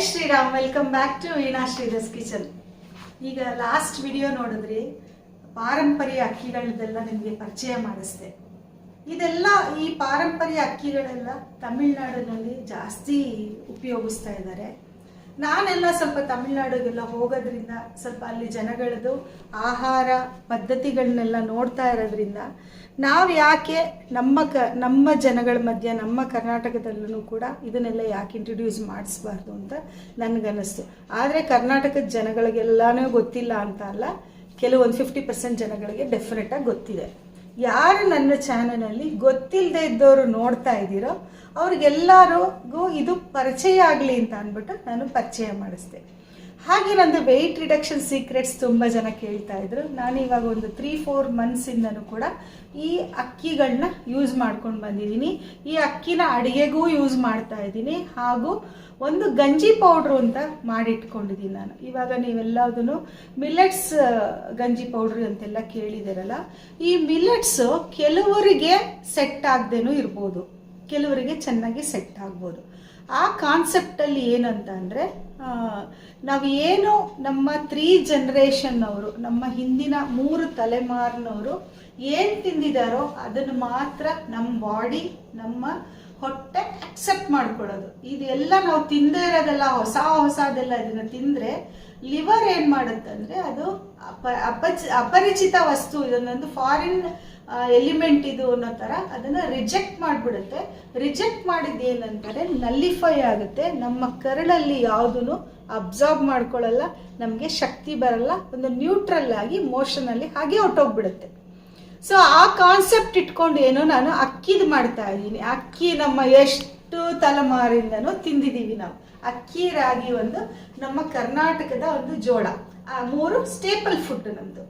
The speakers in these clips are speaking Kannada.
Shriram, welcome back to Veena Sridhar's kitchen. ಈಗ ಲಾಸ್ಟ್ ವಿಡಿಯೋ ನೋಡಿದ್ರಿ, ಪಾರಂಪರ್ಯ ಅಕ್ಕಿಗಳನ್ನೆಲ್ಲ ನಿಮಗೆ ಪರಿಚಯ ಮಾಡಿಸ್ದೆ. ಇದೆಲ್ಲ ಈ ಪಾರಂಪರ್ಯ ಅಕ್ಕಿಗಳೆಲ್ಲ ತಮಿಳ್ನಾಡಿನಲ್ಲಿ ಜಾಸ್ತಿ ಉಪಯೋಗಿಸ್ತಾ ಇದ್ದಾರೆ. ನಾನೆಲ್ಲ ಸ್ವಲ್ಪ ತಮಿಳ್ನಾಡಿಗೆಲ್ಲ ಹೋಗೋದ್ರಿಂದ ಸ್ವಲ್ಪ ಅಲ್ಲಿ ಜನಗಳದ್ದು ಆಹಾರ ಪದ್ಧತಿಗಳನ್ನೆಲ್ಲ ನೋಡ್ತಾ ಇರೋದ್ರಿಂದ ನಾವು ಯಾಕೆ ನಮ್ಮ ಜನಗಳ ಮಧ್ಯೆ ನಮ್ಮ ಕರ್ನಾಟಕದಲ್ಲೂ ಕೂಡ ಇದನ್ನೆಲ್ಲ ಯಾಕೆ ಇಂಟ್ರೊಡ್ಯೂಸ್ ಮಾಡಿಸ್ಬಾರ್ದು ಅಂತ ನನಗನ್ನಿಸ್ತು. ಆದರೆ ಕರ್ನಾಟಕದ ಜನಗಳಿಗೆಲ್ಲನೂ ಗೊತ್ತಿಲ್ಲ ಅಂತ ಅಲ್ಲ, ಕೆಲವೊಂದು 50% ಜನಗಳಿಗೆ ಡೆಫಿನೆಟಾಗಿ ಗೊತ್ತಿದೆ. ಯಾರು ನನ್ನ ಚಾನಲಲ್ಲಿ ಗೊತ್ತಿಲ್ಲದೆ ಇದ್ದವರು ನೋಡ್ತಾ ಇದ್ದೀರೋ ಅವ್ರಿಗೆಲ್ಲರಿಗೂ ಇದು ಪರಿಚಯ ಆಗಲಿ ಅಂತ ಅಂದ್ಬಿಟ್ಟು ನಾನು ಪರಿಚಯ ಮಾಡಿಸ್ದೆ. ಹಾಗೆ ನಂದು ವೆಯ್ಟ್ ರಿಡಕ್ಷನ್ ಸೀಕ್ರೆಟ್ಸ್ ತುಂಬ ಜನ ಕೇಳ್ತಾ ಇದ್ರು. ನಾನು ಇವಾಗ ಒಂದು 3-4 ಮಂತ್ಸಿಂದನೂ ಕೂಡ ಈ ಅಕ್ಕಿಗಳನ್ನ ಯೂಸ್ ಮಾಡ್ಕೊಂಡು ಬಂದಿದ್ದೀನಿ. ಈ ಅಕ್ಕಿನ ಅಡುಗೆಗೂ ಯೂಸ್ ಮಾಡ್ತಾ ಇದ್ದೀನಿ, ಹಾಗೂ ಒಂದು ಗಂಜಿ ಪೌಡ್ರು ಅಂತ ಮಾಡಿಟ್ಕೊಂಡಿದ್ದೀನಿ ನಾನು. ಇವಾಗ ನೀವೆಲ್ಲದೂ ಮಿಲೆಟ್ಸ್ ಗಂಜಿ ಪೌಡ್ರು ಅಂತೆಲ್ಲ ಕೇಳಿದಿರಲ್ಲ. ಈ ಮಿಲೆಟ್ಸು ಕೆಲವರಿಗೆ ಸೆಟ್ ಆಗದೇನೂ ಇರ್ಬೋದು, ಕೆಲವರಿಗೆ ಚೆನ್ನಾಗಿ ಸೆಟ್ ಆಗ್ಬೋದು. ಆ ಕಾನ್ಸೆಪ್ಟಲ್ಲಿ ಏನಂತ ಅಂದರೆ, ನಾವು ಏನು ನಮ್ಮ 3 ಜನರೇಷನ್ನವರು, ನಮ್ಮ ಹಿಂದಿನ 3 ತಲೆಮಾರಿನವರು ಏನು ತಿಂದಿದ್ದಾರೋ ಅದನ್ನು ಮಾತ್ರ ನಮ್ಮ ಬಾಡಿ, ನಮ್ಮ ಹೊಟ್ಟೆ ಅಕ್ಸೆಪ್ಟ್ ಮಾಡ್ಕೊಳ್ಳೋದು. ಇದೆಲ್ಲ ನಾವು ತಿಂದೇ ಇರೋದೆಲ್ಲ ಹೊಸದೆಲ್ಲ ಇದನ್ನು ತಿಂದರೆ ಲಿವರ್ ಏನು ಮಾಡುತ್ತಂದರೆ, ಅದು ಅಪರಿಚಿತ ವಸ್ತು, ಇದನ್ನೊಂದು ಫಾರಿನ್ ಎಲಿಮೆಂಟ್ ಇದು ಅನ್ನೋ ಥರ ಅದನ್ನು ರಿಜೆಕ್ಟ್ ಮಾಡಿಬಿಡುತ್ತೆ. ರಿಜೆಕ್ಟ್ ಮಾಡಿದ್ದೇನಂತಾರೆ ನಲ್ಲಿಫೈ ಆಗುತ್ತೆ. ನಮ್ಮ ಕರಳಲ್ಲಿ ಯಾವುದೂ ಅಬ್ಸಾರ್ಬ್ ಮಾಡ್ಕೊಳ್ಳಲ್ಲ, ನಮಗೆ ಶಕ್ತಿ ಬರಲ್ಲ, ಒಂದು ನ್ಯೂಟ್ರಲ್ ಆಗಿ ಮೋಷನಲ್ಲಿ ಹಾಗೆ ಹೊಟ್ಟೋಗ್ಬಿಡುತ್ತೆ. ಸೊ ಆ ಕಾನ್ಸೆಪ್ಟ್ ಇಟ್ಕೊಂಡು ಏನೋ ನಾನು ಅಕ್ಕಿದು ಮಾಡ್ತಾ ಇದ್ದೀನಿ. ಅಕ್ಕಿ ನಮ್ಮ ಎಷ್ಟು ತಲೆಮಾರಿಂದನೂ ತಿಂದಿದ್ದೀವಿ ನಾವು. ಅಕ್ಕಿ, ರಾಗಿ ಒಂದು ನಮ್ಮ ಕರ್ನಾಟಕದ ಒಂದು ಜೋಳ, ಆ 3 ಸ್ಟೇಪಲ್ ಫುಡ್ ನಮ್ಮದು.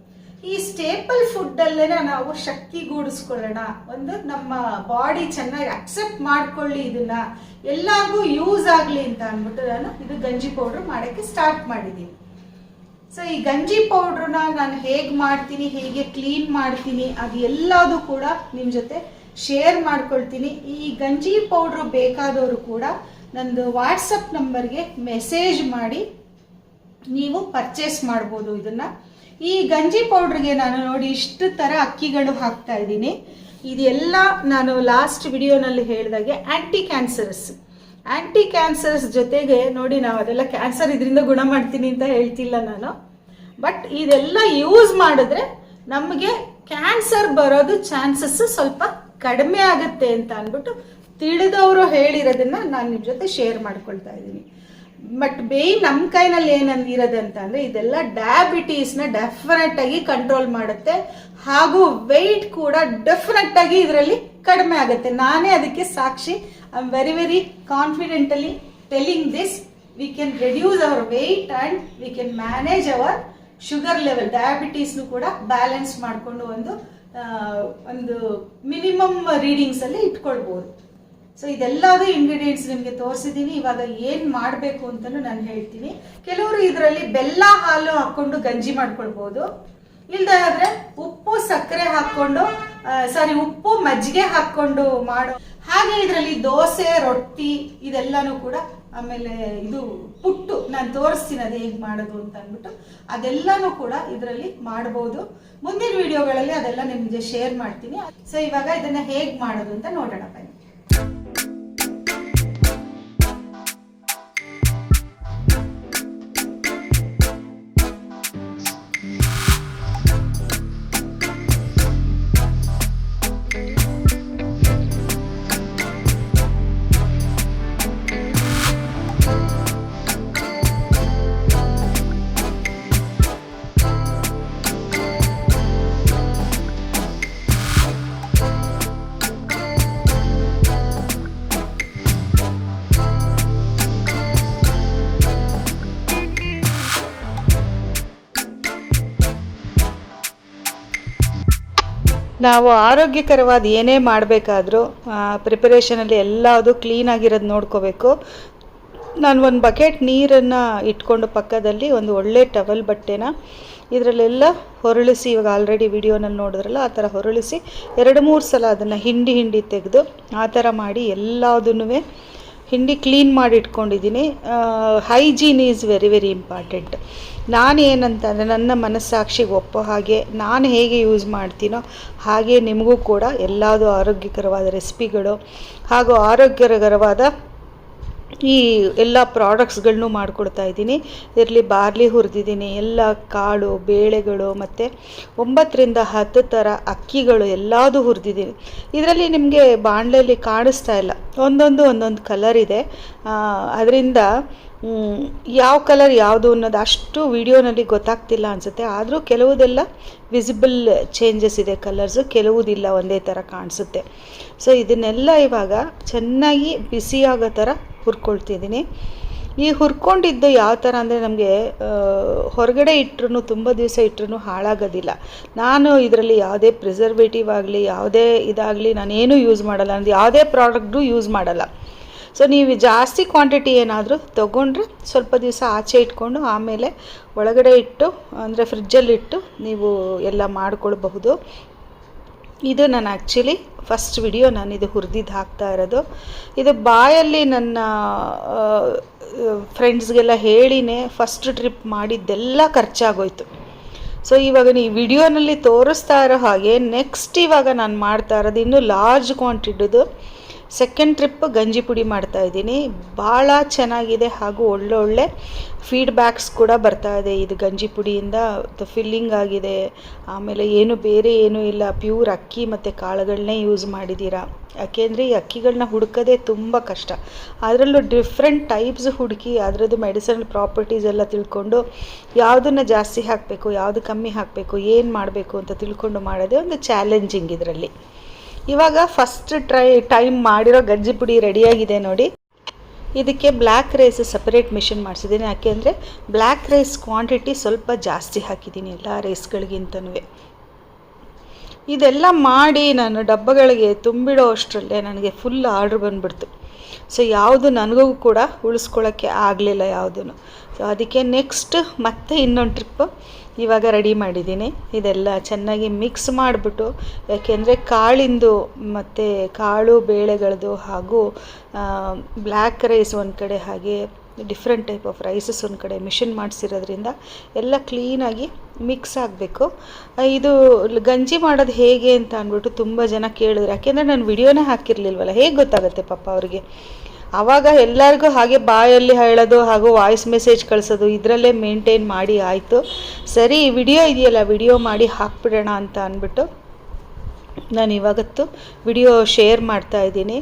ಈ ಸ್ಟೇಪಲ್ ಫುಡ್ಡಲ್ಲೇ ನಾವು ಶಕ್ತಿಗೂಡಿಸ್ಕೊಳ್ಳೋಣ, ಒಂದು ನಮ್ಮ ಬಾಡಿ ಚೆನ್ನಾಗಿ ಅಕ್ಸೆಪ್ಟ್ ಮಾಡ್ಕೊಳ್ಳಿ, ಇದನ್ನ ಎಲ್ಲರಿಗೂ ಯೂಸ್ ಆಗಲಿ ಅಂತ ಅಂದ್ಬಿಟ್ಟು ನಾನು ಇದು ಗಂಜಿ ಪೌಡ್ರ್ ಮಾಡೋಕ್ಕೆ ಸ್ಟಾರ್ಟ್ ಮಾಡಿದ್ದೀನಿ. ಸೊ ಈ ಗಂಜಿ ಪೌಡ್ರನ್ನ ನಾನು ಹೇಗೆ ಮಾಡ್ತೀನಿ, ಹೇಗೆ ಕ್ಲೀನ್ ಮಾಡ್ತೀನಿ, ಅದು ಎಲ್ಲದೂ ಕೂಡ ನಿಮ್ಮ ಜೊತೆ ಶೇರ್ ಮಾಡ್ಕೊಳ್ತೀನಿ. ಈ ಗಂಜಿ ಪೌಡ್ರು ಬೇಕಾದವರು ಕೂಡ ನಂದು ವಾಟ್ಸಪ್ ನಂಬರ್ಗೆ ಮೆಸೇಜ್ ಮಾಡಿ ನೀವು ಪರ್ಚೇಸ್ ಮಾಡ್ಬೋದು ಇದನ್ನು. ಈ ಗಂಜಿ ಪೌಡ್ರಿಗೆ ನಾನು ನೋಡಿ ಇಷ್ಟು ಥರ ಅಕ್ಕಿಗಳು ಹಾಕ್ತಾ ಇದ್ದೀನಿ. ಇದೆಲ್ಲ ನಾನು ಲಾಸ್ಟ್ ವಿಡಿಯೋನಲ್ಲಿ ಹೇಳಿದಾಗೆ ಆ್ಯಂಟಿ ಕ್ಯಾನ್ಸರ್ಸ್ ಜೊತೆಗೆ ನೋಡಿ, ನಾವು ಅದೆಲ್ಲ ಕ್ಯಾನ್ಸರ್ ಇದರಿಂದ ಗುಣ ಮಾಡ್ತೀನಿ ಅಂತ ಹೇಳ್ತಿಲ್ಲ ನಾನು, ಬಟ್ ಇದೆಲ್ಲ ಯೂಸ್ ಮಾಡಿದ್ರೆ ನಮಗೆ ಕ್ಯಾನ್ಸರ್ ಬರೋದು ಚಾನ್ಸಸ್ ಸ್ವಲ್ಪ ಕಡಿಮೆ ಆಗುತ್ತೆ ಅಂತ ಅಂದ್ಬಿಟ್ಟು ತಿಳಿದವರು ಹೇಳಿರೋದನ್ನ ನಾನು ನಿಮ್ಮ ಜೊತೆ ಶೇರ್ ಮಾಡ್ಕೊಳ್ತಾ ಇದ್ದೀನಿ. ಬಟ್ ನಮ್ಮ ಕೈನಲ್ಲಿ ಏನಂದಿರೋದು ಅಂತ ಅಂದರೆ, ಇದೆಲ್ಲ ಡಯಾಬಿಟೀಸ್ನ ಡೆಫಿನೆಟ್ಟಾಗಿ ಕಂಟ್ರೋಲ್ ಮಾಡುತ್ತೆ, ಹಾಗೂ ವೆಯ್ಟ್ ಕೂಡ ಡೆಫಿನೆಟ್ಟಾಗಿ ಇದರಲ್ಲಿ ಕಡಿಮೆ ಆಗುತ್ತೆ. ನಾನೇ ಅದಕ್ಕೆ ಸಾಕ್ಷಿ. I am very confidently telling this. We can reduce our weight and we can manage our sugar level, ಡಯಾಬಿಟೀಸ್ನು ಕೂಡ ಬ್ಯಾಲೆನ್ಸ್ ಮಾಡಿಕೊಂಡು ಒಂದು ಮಿನಿಮಮ್ ರೀಡಿಂಗ್ಸಲ್ಲಿ ಇಟ್ಕೊಳ್ಬೋದು. ಸೊ ಇದೆಲ್ಲದೂ ಇಂಗ್ರೀಡಿಯೆಂಟ್ಸ್ ನಿಮಗೆ ತೋರಿಸಿದ್ದೀನಿ. ಇವಾಗ ಏನು ಮಾಡಬೇಕು ಅಂತಲೂ ನಾನು ಹೇಳ್ತೀನಿ. ಕೆಲವರು ಇದರಲ್ಲಿ ಬೆಲ್ಲ ಹಾಲು ಹಾಕ್ಕೊಂಡು ಗಂಜಿ ಮಾಡ್ಕೊಳ್ಬೋದು, ಇಲ್ಲದೆ ಆದರೆ ಉಪ್ಪು ಸಕ್ಕರೆ ಹಾಕ್ಕೊಂಡು ಉಪ್ಪು ಮಜ್ಜಿಗೆ ಹಾಕ್ಕೊಂಡು ಮಾಡೋ ಹಾಗೆ. ಇದರಲ್ಲಿ ದೋಸೆ, ರೊಟ್ಟಿ ಇದೆಲ್ಲನೂ ಕೂಡ, ಆಮೇಲೆ ಇದು ಪುಟ್ಟು ನಾನು ತೋರಿಸ್ತೀನಿ ಅದು ಹೇಗೆ ಮಾಡೋದು ಅಂತ ಅಂದ್ಬಿಟ್ಟು, ಅದೆಲ್ಲನೂ ಕೂಡ ಇದರಲ್ಲಿ ಮಾಡ್ಬೋದು. ಮುಂದಿನ ವಿಡಿಯೋಗಳಲ್ಲಿ ಅದೆಲ್ಲ ನಿಮಗೆ ಶೇರ್ ಮಾಡ್ತೀನಿ. ಸೊ ಇವಾಗ ಇದನ್ನು ಹೇಗೆ ಮಾಡೋದು ಅಂತ ನೋಡೋಣ ಬನ್ನಿ. ನಾವು ಆರೋಗ್ಯಕರವಾದ ಏನೇ ಮಾಡಬೇಕಾದ್ರೂ ಪ್ರಿಪರೇಷನಲ್ಲಿ ಎಲ್ಲದು ಕ್ಲೀನಾಗಿರೋದು ನೋಡ್ಕೋಬೇಕು. ನಾನು ಒಂದು ಬಕೆಟ್ ನೀರನ್ನು ಇಟ್ಕೊಂಡು ಪಕ್ಕದಲ್ಲಿ ಒಂದು ಒಳ್ಳೆ ಟವಲ್ ಬಟ್ಟೆನ ಇದರಲ್ಲೆಲ್ಲ ಹೊರಳಿಸಿ, ಇವಾಗ ಆಲ್ರೆಡಿ ವಿಡಿಯೋನಲ್ಲಿ ನೋಡಿದ್ರಲ್ಲ ಆ ಥರ ಹೊರಳಿಸಿ 2-3 ಸಲ ಅದನ್ನು ಹಿಂಡಿ ತೆಗೆದು ಆ ಥರ ಮಾಡಿ ಎಲ್ಲದನ್ನೂ ಹಿಂಡಿ ಕ್ಲೀನ್ ಮಾಡಿ ಇಟ್ಕೊಂಡಿದ್ದೀನಿ. Hygiene is very very important. ನಾನು ಏನಂತಂದರೆ ನನ್ನ ಮನಸ್ಸಾಕ್ಷಿಗೆ ಒಪ್ಪೋ ಹಾಗೆ ನಾನು ಹೇಗೆ ಯೂಸ್ ಮಾಡ್ತೀನೋ ಹಾಗೆ ನಿಮಗೂ ಕೂಡ ಎಲ್ಲದೂ ಆರೋಗ್ಯಕರವಾದ ರೆಸಿಪಿಗಳು ಹಾಗೂ ಆರೋಗ್ಯಕರವಾದ ಈ ಎಲ್ಲ ಪ್ರಾಡಕ್ಟ್ಸ್ಗಳನ್ನೂ ಮಾಡಿಕೊಡ್ತಾ ಇದ್ದೀನಿ. ಇದರಲ್ಲಿ ಬಾರ್ಲಿ ಹುರಿದಿದ್ದೀನಿ, ಎಲ್ಲ ಕಾಳು ಬೇಳೆಗಳು ಮತ್ತು 9ರಿಂದ 10 ಥರ ಅಕ್ಕಿಗಳು ಎಲ್ಲದೂ ಹುರಿದಿದ್ದೀನಿ. ಇದರಲ್ಲಿ ನಿಮಗೆ ಬಾಣಲೆಯಲ್ಲಿ ಕಾಣಿಸ್ತಾ ಇಲ್ಲ, ಒಂದೊಂದು ಕಲರ್ ಇದೆ. ಅದರಿಂದ ಯಾವ ಕಲರ್ ಯಾವುದು ಅನ್ನೋದು ಅಷ್ಟು ವಿಡಿಯೋನಲ್ಲಿ ಗೊತ್ತಾಗ್ತಿಲ್ಲ ಅನಿಸುತ್ತೆ. ಆದರೂ ಕೆಲವುದೆಲ್ಲ ವಿಸಿಬಲ್ ಚೇಂಜಸ್ ಇದೆ ಕಲರ್ಸು, ಕೆಲವುದಿಲ್ಲ ಒಂದೇ ಥರ ಕಾಣಿಸುತ್ತೆ. ಸೊ ಇದನ್ನೆಲ್ಲ ಇವಾಗ ಚೆನ್ನಾಗಿ ಬಿಸಿಯಾಗೋ ಥರ ಹುರ್ಕೊಳ್ತಿದ್ದೀನಿ. ಈ ಹುರ್ಕೊಂಡಿದ್ದು ಯಾವ ಥರ ಅಂದರೆ ನಮಗೆ ಹೊರಗಡೆ ಇಟ್ಟರು ತುಂಬ ದಿವಸ ಇಟ್ಟರು ಹಾಳಾಗೋದಿಲ್ಲ. ನಾನು ಇದರಲ್ಲಿ ಯಾವುದೇ ಪ್ರಿಸರ್ವೇಟಿವ್ ಆಗಲಿ ಯಾವುದೇ ಇದಾಗಲಿ ನಾನೇನೂ ಯೂಸ್ ಮಾಡಲ್ಲ, ಅಂದರೆ ಯಾವುದೇ ಪ್ರಾಡಕ್ಟು ಯೂಸ್ ಮಾಡಲ್ಲ. ಸೊ ನೀವು ಜಾಸ್ತಿ ಕ್ವಾಂಟಿಟಿ ಏನಾದರೂ ತೊಗೊಂಡ್ರೆ ಸ್ವಲ್ಪ ದಿವಸ ಆಚೆ ಇಟ್ಕೊಂಡು ಆಮೇಲೆ ಒಳಗಡೆ ಇಟ್ಟು ಅಂದರೆ ಫ್ರಿಜ್ಜಲ್ಲಿಟ್ಟು ನೀವು ಎಲ್ಲ ಮಾಡ್ಕೊಳ್ಬಹುದು. ಇದು ನಾನು ಆ್ಯಕ್ಚುಲಿ ಫಸ್ಟ್ ವಿಡಿಯೋ ನಾನು ಇದು ಹುರಿದಿದ್ದು ಹಾಕ್ತಾ ಇರೋದು. ಇದು ಬಾಯಲ್ಲಿ ನನ್ನ ಫ್ರೆಂಡ್ಸ್ಗೆಲ್ಲ ಹೇಳಿನೇ ಫಸ್ಟ್ ಟ್ರಿಪ್ ಮಾಡಿದ್ದೆಲ್ಲ ಖರ್ಚಾಗೋಯ್ತು. ಸೊ ಇವಾಗ ನೀವು ವಿಡಿಯೋನಲ್ಲಿ ತೋರಿಸ್ತಾ ಇರೋ ಹಾಗೆ ನೆಕ್ಸ್ಟ್ ಇವಾಗ ನಾನು ಮಾಡ್ತಾ ಇರೋದು ಇನ್ನೂ ಲಾರ್ಜ್ ಕ್ವಾಂಟಿಟಿದು ಸೆಕೆಂಡ್ ಟ್ರಿಪ್ ಗಂಜಿ ಪುಡಿ ಮಾಡ್ತಾಯಿದ್ದೀನಿ. ಭಾಳ ಚೆನ್ನಾಗಿದೆ ಹಾಗೂ ಒಳ್ಳೊಳ್ಳೆ ಫೀಡ್ಬ್ಯಾಕ್ಸ್ ಕೂಡ ಬರ್ತಾ ಇದೆ. ಇದು ಗಂಜಿ ಪುಡಿಯಿಂದ ಫಿಲ್ಲಿಂಗ್ ಆಗಿದೆ, ಆಮೇಲೆ ಬೇರೆ ಏನೂ ಇಲ್ಲ, ಪ್ಯೂರ್ ಅಕ್ಕಿ ಮತ್ತು ಕಾಳುಗಳನ್ನೇ ಯೂಸ್ ಮಾಡಿದ್ದೀರಾ. ಯಾಕೆಂದರೆ ಈ ಅಕ್ಕಿಗಳನ್ನ ಹುಡುಕೋದೇ ತುಂಬ ಕಷ್ಟ. ಅದರಲ್ಲೂ ಡಿಫ್ರೆಂಟ್ ಟೈಪ್ಸ್ ಹುಡುಕಿ ಅದರದ್ದು ಮೆಡಿಸಿನಲ್ ಪ್ರಾಪರ್ಟೀಸ್ ಎಲ್ಲ ತಿಳ್ಕೊಂಡು ಯಾವುದನ್ನು ಜಾಸ್ತಿ ಹಾಕಬೇಕು ಯಾವುದು ಕಮ್ಮಿ ಹಾಕಬೇಕು ಏನು ಮಾಡಬೇಕು ಅಂತ ತಿಳ್ಕೊಂಡು ಮಾಡೋದೇ ಒಂದು ಚಾಲೆಂಜಿಂಗ್ ಇದರಲ್ಲಿ. ಇವಾಗ ಫಸ್ಟ್ ಟೈಮ್ ಮಾಡಿರೋ ಗಂಜಿ ಪುಡಿ ರೆಡಿಯಾಗಿದೆ ನೋಡಿ. ಇದಕ್ಕೆ ಬ್ಲ್ಯಾಕ್ ರೈಸ್ ಸಪ್ರೇಟ್ ಮಿಷನ್ ಮಾಡಿಸಿದ್ದೀನಿ. ಯಾಕೆಂದರೆ ಬ್ಲ್ಯಾಕ್ ರೈಸ್ ಕ್ವಾಂಟಿಟಿ ಸ್ವಲ್ಪ ಜಾಸ್ತಿ ಹಾಕಿದ್ದೀನಿ ಎಲ್ಲ ರೈಸ್ಗಳಿಗಿಂತನೂ. ಇದೆಲ್ಲ ಮಾಡಿ ನಾನು ಡಬ್ಬಗಳಿಗೆ ತುಂಬಿಡೋ ಅಷ್ಟರಲ್ಲೇ ನನಗೆ ಫುಲ್ ಆರ್ಡ್ರ್ ಬಂದುಬಿಡ್ತು. ಸೊ ಯಾವುದು ನನಗೂ ಕೂಡ ಉಳಿಸ್ಕೊಳ್ಳೋಕ್ಕೆ ಆಗಲಿಲ್ಲ ಯಾವುದೂ. ಸೊ ಅದಕ್ಕೆ ನೆಕ್ಸ್ಟ್ ಮತ್ತೆ ಇನ್ನೊಂದು ಟ್ರಿಪ್ ಇವಾಗ ರೆಡಿ ಮಾಡಿದ್ದೀನಿ. ಇದೆಲ್ಲ ಚೆನ್ನಾಗಿ ಮಿಕ್ಸ್ ಮಾಡಿಬಿಟ್ಟು, ಯಾಕೆಂದರೆ ಕಾಳಿಂದು ಮತ್ತು ಕಾಳು ಬೇಳೆಗಳದ್ದು ಹಾಗೂ ಬ್ಲ್ಯಾಕ್ ರೈಸ್ ಒಂದು ಕಡೆ ಹಾಗೆ ಡಿಫ್ರೆಂಟ್ ಟೈಪ್ ಆಫ್ ರೈಸಸ್ ಒಂದು ಕಡೆ ಮಿಷನ್ ಮಾಡಿಸಿರೋದ್ರಿಂದ ಎಲ್ಲ ಕ್ಲೀನಾಗಿ ಮಿಕ್ಸ್ ಆಗಬೇಕು. ಇದು ಗಂಜಿ ಮಾಡೋದು ಹೇಗೆ ಅಂತ ಅಂದ್ಬಿಟ್ಟು ತುಂಬ ಜನ ಕೇಳಿದ್ರು. ಯಾಕೆಂದರೆ ನಾನು ವಿಡಿಯೋನೇ ಹಾಕಿರಲಿಲ್ವಲ್ಲ, ಹೇಗೆ ಗೊತ್ತಾಗುತ್ತೆ ಪಾಪ ಅವರಿಗೆ. ಆವಾಗ ಎಲ್ಲರಿಗೂ ಹಾಗೆ ಬಾಯಲ್ಲಿ ಹೇಳೋದು ಹಾಗೂ ವಾಯ್ಸ್ ಮೆಸೇಜ್ ಕಳಿಸೋದು ಇದರಲ್ಲೇ ಮೇಂಟೈನ್ ಮಾಡಿ ಆಯಿತು. ಸರಿ ವಿಡಿಯೋ ಇದೆಯಲ್ಲ ವಿಡಿಯೋ ಮಾಡಿ ಹಾಕ್ಬಿಡೋಣ ಅಂತ ಅಂದ್ಬಿಟ್ಟು ನಾನು ಇವಾಗತ್ತು ವಿಡಿಯೋ ಶೇರ್ ಮಾಡ್ತಾಯಿದ್ದೀನಿ.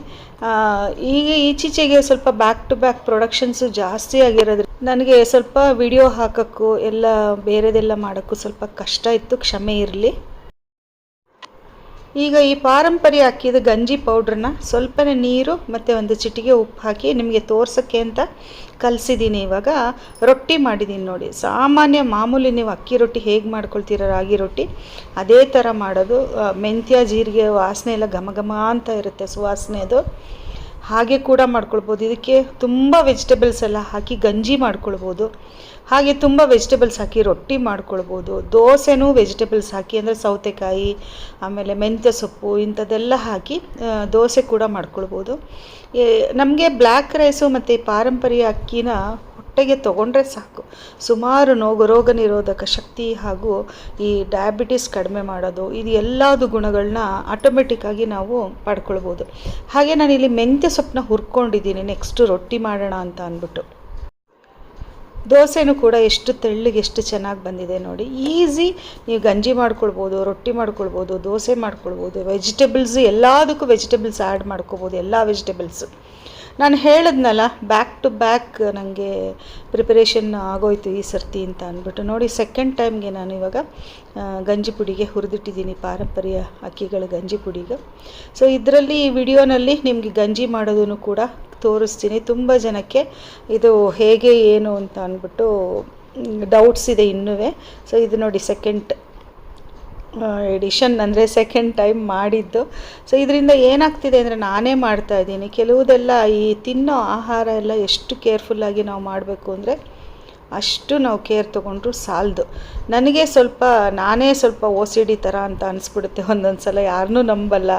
ಈಗ ಈಚೀಚೆಗೆ ಸ್ವಲ್ಪ ಬ್ಯಾಕ್ ಟು ಬ್ಯಾಕ್ ಪ್ರೊಡಕ್ಷನ್ಸು ಜಾಸ್ತಿ ಆಗಿರೋದ್ರಿಂದ ನನಗೆ ಸ್ವಲ್ಪ ವಿಡಿಯೋ ಹಾಕೋಕ್ಕೂ ಎಲ್ಲ ಬೇರೆದೆಲ್ಲ ಮಾಡೋಕ್ಕೂ ಸ್ವಲ್ಪ ಕಷ್ಟ ಇತ್ತು, ಕ್ಷಮೆ ಇರಲಿ. ಈಗ ಈ ಪಾರಂಪರ್ಯ ಅಕ್ಕಿದ ಗಂಜಿ ಪೌಡ್ರನ್ನ ಸ್ವಲ್ಪನೇ ನೀರು ಮತ್ತು ಒಂದು ಚಿಟಿಕೆ ಉಪ್ಪು ಹಾಕಿ ನಿಮಗೆ ತೋರ್ಸೋಕ್ಕೆ ಅಂತ ಕಲಸಿದ್ದೀನಿ. ಇವಾಗ ರೊಟ್ಟಿ ಮಾಡಿದ್ದೀನಿ ನೋಡಿ. ಮಾಮೂಲಿ ನೀವು ಅಕ್ಕಿ ರೊಟ್ಟಿ ಹೇಗೆ ಮಾಡ್ಕೊಳ್ತೀರ ರಾಗಿ ರೊಟ್ಟಿ ಅದೇ ಥರ ಮಾಡೋದು. ಮೆಂತ್ಯ ಜೀರಿಗೆ ವಾಸನೆ ಎಲ್ಲ ಘಮ ಘಮ ಅಂತ ಇರುತ್ತೆ, ಸುವಾಸನೆ ಅದು. ಹಾಗೆ ಕೂಡ ಮಾಡ್ಕೊಳ್ಬೋದು. ಇದಕ್ಕೆ ತುಂಬ ವೆಜಿಟೇಬಲ್ಸ್ ಎಲ್ಲ ಹಾಕಿ ಗಂಜಿ ಮಾಡ್ಕೊಳ್ಬೋದು. ಹಾಗೆ ತುಂಬ ವೆಜಿಟೇಬಲ್ಸ್ ಹಾಕಿ ರೊಟ್ಟಿ ಮಾಡ್ಕೊಳ್ಬೋದು. ದೋಸೆನೂ ವೆಜಿಟೇಬಲ್ಸ್ ಹಾಕಿ ಅಂದರೆ ಸೌತೆಕಾಯಿ ಆಮೇಲೆ ಮೆಂತ್ಯ ಸೊಪ್ಪು ಇಂಥದ್ದೆಲ್ಲ ಹಾಕಿ ದೋಸೆ ಕೂಡ ಮಾಡ್ಕೊಳ್ಬೋದು. ನಮಗೆ ಬ್ಲ್ಯಾಕ್ ರೈಸು ಮತ್ತು ಪಾರಂಪರ್ಯ ಅಕ್ಕಿನ ಹೊಟ್ಟೆಗೆ ತೊಗೊಂಡ್ರೆ ಸಾಕು, ಸುಮಾರು ರೋಗ ನಿರೋಧಕ ಶಕ್ತಿ ಹಾಗೂ ಈ ಡಯಾಬಿಟಿಸ್ ಕಡಿಮೆ ಮಾಡೋದು ಇದು ಎಲ್ಲದು ಗುಣಗಳನ್ನ ಆಟೋಮೆಟಿಕ್ಕಾಗಿ ನಾವು ಪಡ್ಕೊಳ್ಬೋದು. ಹಾಗೆ ನಾನಿಲ್ಲಿ ಮೆಂತ್ಯ ಸೊಪ್ಪನ್ನ ಹುರ್ಕೊಂಡಿದ್ದೀನಿ ನೆಕ್ಸ್ಟು ರೊಟ್ಟಿ ಮಾಡೋಣ ಅಂತ ಅಂದ್ಬಿಟ್ಟು. ದೋಸೆನೂ ಕೂಡ ಎಷ್ಟು ತೆಳ್ಳಗೆ ಎಷ್ಟು ಚೆನ್ನಾಗಿ ಬಂದಿದೆ ನೋಡಿ. ಈಸಿ, ನೀವು ಗಂಜಿ ಮಾಡ್ಕೊಳ್ಬೋದು, ರೊಟ್ಟಿ ಮಾಡ್ಕೊಳ್ಬೋದು, ದೋಸೆ ಮಾಡ್ಕೊಳ್ಬೋದು. ವೆಜಿಟೇಬಲ್ಸ್ ಎಲ್ಲದಕ್ಕೂ ವೆಜಿಟೇಬಲ್ಸ್ ಆ್ಯಡ್ ಮಾಡ್ಕೊಬೋದು, ಎಲ್ಲ ವೆಜಿಟೇಬಲ್ಸು. ನಾನು ಹೇಳಿದ್ನಲ್ಲ ಬ್ಯಾಕ್ ಟು ಬ್ಯಾಕ್ ನನಗೆ ಪ್ರಿಪರೇಷನ್ ಆಗೋಯ್ತು ಈ ಸರ್ತಿ ಅಂತ ಅಂದ್ಬಿಟ್ಟು ನೋಡಿ. ಸೆಕೆಂಡ್ ಟೈಮ್ಗೆ ನಾನು ಇವಾಗ ಗಂಜಿ ಪುಡಿಗೆ ಹುರಿದಿಟ್ಟಿದ್ದೀನಿ, ಪಾರಂಪರ್ಯ ಅಕ್ಕಿಗಳ ಗಂಜಿ ಪುಡಿಗೆ. ಸೊ ಇದರಲ್ಲಿ ಈ ವಿಡಿಯೋನಲ್ಲಿ ನಿಮಗೆ ಗಂಜಿ ಮಾಡೋದನ್ನು ಕೂಡ ತೋರಿಸ್ತೀನಿ. ತುಂಬ ಜನಕ್ಕೆ ಇದು ಹೇಗೆ ಏನು ಅಂತ ಅಂದ್ಬಿಟ್ಟು ಡೌಟ್ಸ್ ಇದೆ ಇನ್ನೂ. ಸೊ ಇದು ನೋಡಿ ಸೆಕೆಂಡ್ ಎಡಿಷನ್, ಅಂದರೆ ಸೆಕೆಂಡ್ ಟೈಮ್ ಮಾಡಿದ್ದು. ಸೊ ಇದರಿಂದ ಏನಾಗ್ತಿದೆ ಅಂದರೆ ನಾನೇ ಮಾಡ್ತಾಯಿದ್ದೀನಿ. ಕೆಲವುದೆಲ್ಲ ಈ ತಿನ್ನೋ ಆಹಾರ ಎಲ್ಲ ಎಷ್ಟು ಕೇರ್ಫುಲ್ಲಾಗಿ ನಾವು ಮಾಡಬೇಕು ಅಂದರೆ ಅಷ್ಟು ನಾವು ಕೇರ್ ತೊಗೊಂಡ್ರು ಸಾಲದು. ನನಗೆ ಸ್ವಲ್ಪ ನಾನೇ ಸ್ವಲ್ಪ OCD ಥರ ಅಂತ ಅನಿಸ್ಬಿಡುತ್ತೆ ಒಂದೊಂದು ಸಲ, ಯಾರನ್ನೂ ನಂಬಲ್ಲ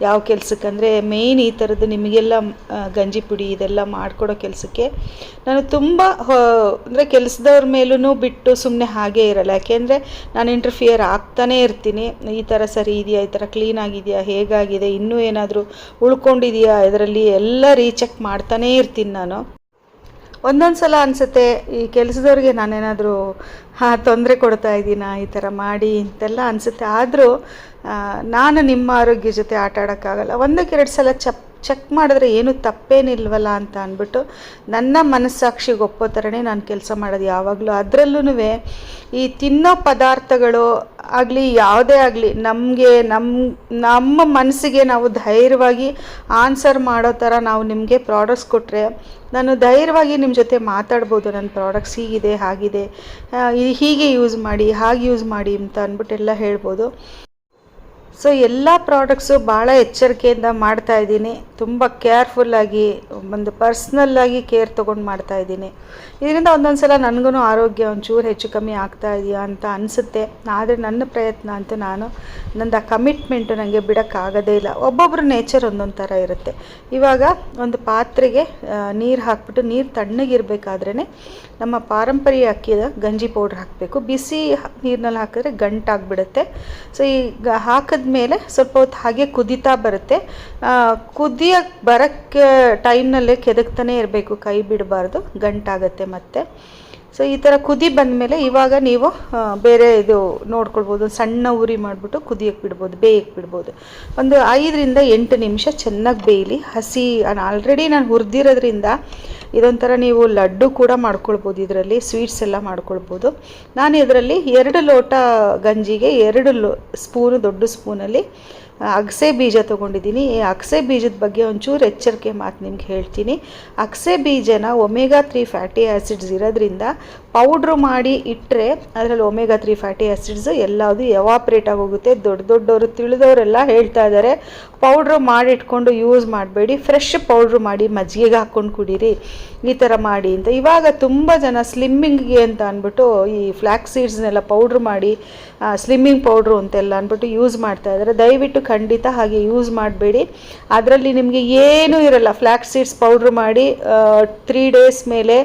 ಯಾವ ಕೆಲಸಕ್ಕಂದರೆ ಮೇಯ್ನ್ ಈ ಥರದ್ದು ನಿಮಗೆಲ್ಲ ಗಂಜಿ ಪುಡಿ ಇದೆಲ್ಲ ಮಾಡಿಕೊಡೋ ಕೆಲಸಕ್ಕೆ ನಾನು ತುಂಬ ಅಂದರೆ ಕೆಲಸದವ್ರ ಮೇಲೂ ಬಿಟ್ಟು ಸುಮ್ಮನೆ ಹಾಗೇ ಇರಲ್ಲ. ಯಾಕೆಂದರೆ ನಾನು ಇಂಟರ್ಫಿಯರ್ ಆಗ್ತಾನೇ ಇರ್ತೀನಿ. ಈ ಥರ ಸರಿ ಇದೆಯಾ, ಈ ಥರ ಕ್ಲೀನ್ ಆಗಿದೆಯಾ, ಹೇಗಾಗಿದೆ, ಇನ್ನೂ ಏನಾದರೂ ಉಳ್ಕೊಂಡಿದೆಯಾ ಇದರಲ್ಲಿ ಎಲ್ಲ ರೀಚೆಕ್ ಮಾಡ್ತಾನೇ ಇರ್ತೀನಿ ನಾನು. ಒಂದೊಂದು ಸಲ ಅನಿಸುತ್ತೆ ಈ ಕೆಲಸದವ್ರಿಗೆ ನಾನೇನಾದರೂ ತೊಂದರೆ ಕೊಡ್ತಾ ಇದ್ದೀನಾ ಈ ಥರ ಮಾಡಿ ಅಂತೆಲ್ಲ ಅನಿಸುತ್ತೆ. ಆದರೂ ನಾನು ನಿಮ್ಮ ಆರೋಗ್ಯ ಜೊತೆ ಆಟ ಆಡೋಕ್ಕಾಗಲ್ಲ. ಒಂದಕ್ಕೆ 2 ಸಲ ಚೆಕ್ ಮಾಡಿದ್ರೆ ಏನೂ ತಪ್ಪೇನಿಲ್ವಲ್ಲ ಅಂತ ಅಂದ್ಬಿಟ್ಟು ನನ್ನ ಮನಸ್ಸಾಕ್ಷಿಗೆ ಒಪ್ಪೋ ಥರನೇ ನಾನು ಕೆಲಸ ಮಾಡೋದು ಯಾವಾಗಲೂ. ಅದರಲ್ಲೂ ಈ ತಿನ್ನೋ ಪದಾರ್ಥಗಳು ಆಗಲಿ ಯಾವುದೇ ಆಗಲಿ ನಮಗೆ ನಮ್ಮ ಮನಸ್ಸಿಗೆ ನಾವು ಧೈರ್ಯವಾಗಿ ಆನ್ಸರ್ ಮಾಡೋ ಥರ ನಾವು ನಿಮಗೆ ಪ್ರಾಡಕ್ಟ್ಸ್ ಕೊಟ್ಟರೆ ನಾನು ಧೈರ್ಯವಾಗಿ ನಿಮ್ಮ ಜೊತೆ ಮಾತಾಡ್ಬೋದು. ನನ್ನ ಪ್ರಾಡಕ್ಟ್ಸ್ ಹೀಗಿದೆ, ಹಾಗಿದೆ, ಹೀಗೆ ಯೂಸ್ ಮಾಡಿ, ಹಾಗೆ ಯೂಸ್ ಮಾಡಿ ಅಂತ ಅಂದ್ಬಿಟ್ಟೆಲ್ಲ ಹೇಳ್ಬೋದು. ಸೊ ಎಲ್ಲ ಪ್ರಾಡಕ್ಟ್ಸು ಭಾಳ ಎಚ್ಚರಿಕೆಯಿಂದ ಮಾಡ್ತಾಯಿದ್ದೀನಿ. ತುಂಬ ಕೇರ್ಫುಲ್ಲಾಗಿ ಒಂದು ಪರ್ಸ್ನಲ್ಲಾಗಿ ಕೇರ್ ತೊಗೊಂಡು ಮಾಡ್ತಾಯಿದ್ದೀನಿ. ಇದರಿಂದ ಒಂದೊಂದು ಸಲ ನನಗೂ ಆರೋಗ್ಯ ಒಂಚೂರು ಹೆಚ್ಚು ಕಮ್ಮಿ ಆಗ್ತಾ ಇದೆಯಾ ಅಂತ ಅನಿಸುತ್ತೆ. ಆದರೆ ನನ್ನ ಪ್ರಯತ್ನ ಅಂತೂ ನಂದು ಆ ಕಮಿಟ್ಮೆಂಟು ನನಗೆ ಬಿಡೋಕ್ಕಾಗೋದೇ ಇಲ್ಲ. ಒಬ್ಬೊಬ್ಬರು ನೇಚರ್ ಒಂದೊಂದು ಥರ ಇರುತ್ತೆ. ಇವಾಗ ಒಂದು ಪಾತ್ರೆಗೆ ನೀರು ಹಾಕ್ಬಿಟ್ಟು ನೀರು ತಣ್ಣಗಿರಬೇಕಾದ್ರೇ ನಮ್ಮ ಪಾರಂಪರ್ಯ ಅಕ್ಕಿದ ಗಂಜಿ ಪೌಡ್ರ್ ಹಾಕಬೇಕು. ಬಿಸಿ ನೀರಿನಲ್ಲಿ ಹಾಕಿದ್ರೆ ಗಂಟಾಗಿಬಿಡುತ್ತೆ. ಸೊ ಈಗ ಹಾಕಿದ್ಮೇಲೆ ಸ್ವಲ್ಪ ಹೊತ್ತು ಹಾಗೆ ಕುದೀತಾ ಬರುತ್ತೆ. ಕುದಿಯೋಕ್ಕೆ ಬರೋಕ್ಕೆ ಟೈಮ್ನಲ್ಲೇ ಕೆದಕ್ತಾನೆ ಇರಬೇಕು, ಕೈ ಬಿಡಬಾರ್ದು, ಗಂಟಾಗುತ್ತೆ ಮತ್ತೆ. ಸೊ ಈ ಥರ ಕುದಿ ಬಂದಮೇಲೆ ಇವಾಗ ನೀವು ಬೇರೆ ಇದು ನೋಡ್ಕೊಳ್ಬೋದು. ಸಣ್ಣ ಉರಿ ಮಾಡಿಬಿಟ್ಟು ಕುದಿಯೋಕ್ಕೆ ಬಿಡ್ಬೋದು, ಬೇಯಕ್ಕೆ ಬಿಡ್ಬೋದು. ಒಂದು 5 ರಿಂದ 8 ನಿಮಿಷ ಚೆನ್ನಾಗಿ ಬೇಯಲಿ. ಹಸಿ ಆಲ್ರೆಡಿ ನಾನು ಹುರಿದಿರೋದ್ರಿಂದ ಇದೊಂಥರ ನೀವು ಲಡ್ಡು ಕೂಡ ಮಾಡ್ಕೊಳ್ಬೋದು. ಇದರಲ್ಲಿ ಸ್ವೀಟ್ಸ್ ಎಲ್ಲ ಮಾಡ್ಕೊಳ್ಬೋದು. ನಾನು ಇದರಲ್ಲಿ 2 ಲೋಟ ಗಂಜಿಗೆ 2 ಸ್ಪೂನು ದೊಡ್ಡ ಸ್ಪೂನಲ್ಲಿ ಅಗಸೆ ಬೀಜ ತೊಗೊಂಡಿದ್ದೀನಿ. ಈ ಅಗಸೆ ಬೀಜದ ಬಗ್ಗೆ ಒಂಚೂರು ಎಚ್ಚರಿಕೆ ಮಾತು ನಿಮ್ಗೆ ಹೇಳ್ತೀನಿ. ಅಗಸೆ ಬೀಜನ ಒಮೆಗಾ 3 ಫ್ಯಾಟಿ ಆ್ಯಸಿಡ್ಸ್ ಇರೋದ್ರಿಂದ ಪೌಡ್ರು ಮಾಡಿ ಇಟ್ಟರೆ ಅದರಲ್ಲಿ ಒಮೆಗಾ 3 ಫ್ಯಾಟಿ ಆ್ಯಸಿಡ್ಸ್ ಎಲ್ಲದು ಎವಾಪ್ರೇಟ್ ಆಗೋಗುತ್ತೆ. ದೊಡ್ಡವರು ತಿಳಿದವರೆಲ್ಲ ಹೇಳ್ತಾ ಇದ್ದಾರೆ ಪೌಡ್ರು ಮಾಡಿಟ್ಕೊಂಡು ಯೂಸ್ ಮಾಡಬೇಡಿ, ಫ್ರೆಶ್ ಪೌಡ್ರು ಮಾಡಿ ಮಜ್ಜಿಗೆಗೆ ಹಾಕ್ಕೊಂಡು ಕುಡೀರಿ, ಈ ಥರ ಮಾಡಿ ಅಂತ. ಇವಾಗ ತುಂಬ ಜನ ಸ್ಲಿಮ್ಮಿಂಗ್ಗೆ ಅಂತ ಅಂದ್ಬಿಟ್ಟು ಈ ಫ್ಲ್ಯಾಕ್ಸ್ ಸೀಡ್ಸ್ನೆಲ್ಲ ಪೌಡ್ರು ಮಾಡಿ ಸ್ಲಿಮ್ಮಿಂಗ್ ಪೌಡ್ರು ಅಂತೆಲ್ಲ ಅಂದ್ಬಿಟ್ಟು ಯೂಸ್ ಮಾಡ್ತಾ ಇದ್ದಾರೆ. ದಯವಿಟ್ಟು ಖಂಡಿತ ಹಾಗೆ ಯೂಸ್ ಮಾಡಬೇಡಿ. ಅದರಲ್ಲಿ ನಿಮಗೆ ಏನೂ ಇರಲ್ಲ. ಫ್ಲ್ಯಾಕ್ಸ್ ಸೀಡ್ಸ್ ಪೌಡ್ರು ಮಾಡಿ 3 ಡೇಸ್ ಮೇಲೆ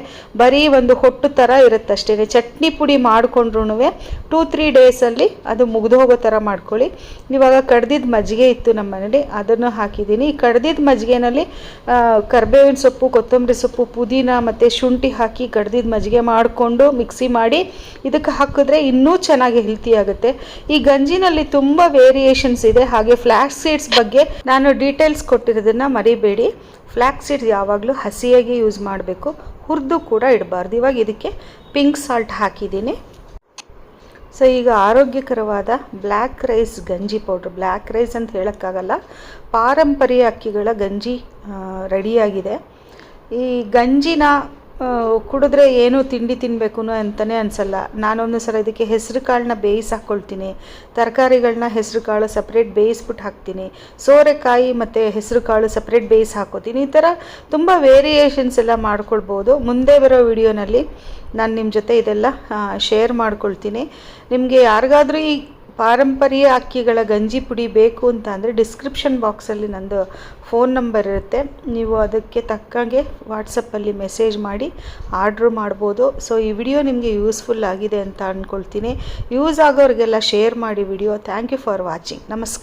ಬರೀ ಒಂದು ಹೊಟ್ಟು ಥರ ಇರುತ್ತೆ ಅಷ್ಟೇ. ಚಟ್ನಿ ಪುಡಿ ಮಾಡಿಕೊಂಡ್ರೂ 2-3 ಡೇಸಲ್ಲಿ ಅದು ಮುಗಿದು ಹೋಗೋ ಥರ ಮಾಡ್ಕೊಳ್ಳಿ. ಇವಾಗ ಕಡ್ದಿದ್ದ ಮಜ್ಜಿಗೆ ಇತ್ತು ನಮ್ಮ ಮನೇಲಿ, ಅದನ್ನು ಹಾಕಿದ್ದೀನಿ. ಈ ಕಡ್ದಿದ್ದ ಮಜ್ಜಿಗೆನಲ್ಲಿ ಕರಿಬೇವಿನ ಸೊಪ್ಪು, ಕೊತ್ತಂಬರಿ ಸೊಪ್ಪು, ಪುದೀನ ಮತ್ತು ಶುಂಠಿ ಹಾಕಿ ಕಡ್ದಿದ್ದ ಮಜ್ಜಿಗೆ ಮಾಡಿಕೊಂಡು ಮಿಕ್ಸಿ ಮಾಡಿ ಇದಕ್ಕೆ ಹಾಕಿದ್ರೆ ಇನ್ನೂ ಚೆನ್ನಾಗಿ ಹೆಲ್ತಿ ಆಗುತ್ತೆ. ಈ ಗಂಜಿನಲ್ಲಿ ತುಂಬ ವೇರಿಯೇಷನ್ಸ್ ಇದೆ. ಹಾಗೆ ಫ್ಲ್ಯಾಕ್ಸ್ ಸೀಡ್ಸ್ ಬಗ್ಗೆ ನಾನು ಡೀಟೇಲ್ಸ್ ಕೊಟ್ಟಿರೋದನ್ನು ಮರಿಬೇಡಿ. ಫ್ಲ್ಯಾಕ್ಸ್ ಸೀಡ್ಸ್ ಯಾವಾಗಲೂ ಹಸಿಯಾಗಿ ಯೂಸ್ ಮಾಡಬೇಕು, ಹುರಿದು ಕೂಡ ಇಡಬಾರ್ದು. ಇವಾಗ ಇದಕ್ಕೆ ಪಿಂಕ್ ಸಾಲ್ಟ್ ಹಾಕಿದ್ದೀನಿ. ಸೊ ಈಗ ಆರೋಗ್ಯಕರವಾದ ಬ್ಲ್ಯಾಕ್ ರೈಸ್ ಗಂಜಿ ಪೌಡ್ರ್, ಬ್ಲ್ಯಾಕ್ ರೈಸ್ ಅಂತ ಹೇಳೋಕ್ಕಾಗಲ್ಲ, ಪಾರಂಪರ್ಯ ಅಕ್ಕಿಗಳ ಗಂಜಿ ರೆಡಿಯಾಗಿದೆ. ಈ ಗಂಜಿನ ಕುಡಿದ್ರೆ ಏನೂ ತಿಂಡಿ ತಿನ್ನಬೇಕು ಅಂತಲೇ ಅನಿಸಲ್ಲ. ನಾನೊಂದು ಸಲ ಇದಕ್ಕೆ ಹೆಸರು ಕಾಳನ್ನ ಬೇಯಿಸಿ ಹಾಕ್ಕೊಳ್ತೀನಿ, ತರಕಾರಿಗಳನ್ನ ಹೆಸರು ಕಾಳು ಸಪ್ರೇಟ್ ಬೇಯಿಸ್ಬಿಟ್ಟು ಹಾಕ್ತೀನಿ, ಸೋರೆಕಾಯಿ ಮತ್ತು ಹೆಸರು ಕಾಳು ಸಪ್ರೇಟ್ ಬೇಯಿಸಿ ಹಾಕ್ಕೋತೀನಿ. ಈ ಥರ ತುಂಬ ವೇರಿಯೇಷನ್ಸ್ ಎಲ್ಲ ಮಾಡ್ಕೊಳ್ಬೋದು. ಮುಂದೆ ಬರೋ ವಿಡಿಯೋನಲ್ಲಿ ನಾನು ನಿಮ್ಮ ಜೊತೆ ಇದೆಲ್ಲ ಶೇರ್ ಮಾಡ್ಕೊಳ್ತೀನಿ. ನಿಮಗೆ ಯಾರಿಗಾದರೂ ಈ ಪಾರಂಪರ್ಯ ಅಕ್ಕಿಗಳ ಗಂಜಿ ಪುಡಿ ಬೇಕು ಅಂತ ಅಂದರೆ ಡಿಸ್ಕ್ರಿಪ್ಷನ್ ಬಾಕ್ಸಲ್ಲಿ ನಂದು ಫೋನ್ ನಂಬರ್ ಇರುತ್ತೆ, ನೀವು ಅದಕ್ಕೆ ತಕ್ಕಂಗೆ ವಾಟ್ಸಪ್ಪಲ್ಲಿ ಮೆಸೇಜ್ ಮಾಡಿ ಆರ್ಡ್ರ್ ಮಾಡ್ಬೋದು. ಸೊ ಈ ವಿಡಿಯೋ ನಿಮಗೆ ಯೂಸ್ಫುಲ್ ಆಗಿದೆ ಅಂತ ಅಂದ್ಕೊಳ್ತೀನಿ. ಯೂಸ್ ಆಗೋರಿಗೆಲ್ಲ ಶೇರ್ ಮಾಡಿ video. Thank you for watching. ನಮಸ್ಕಾರ.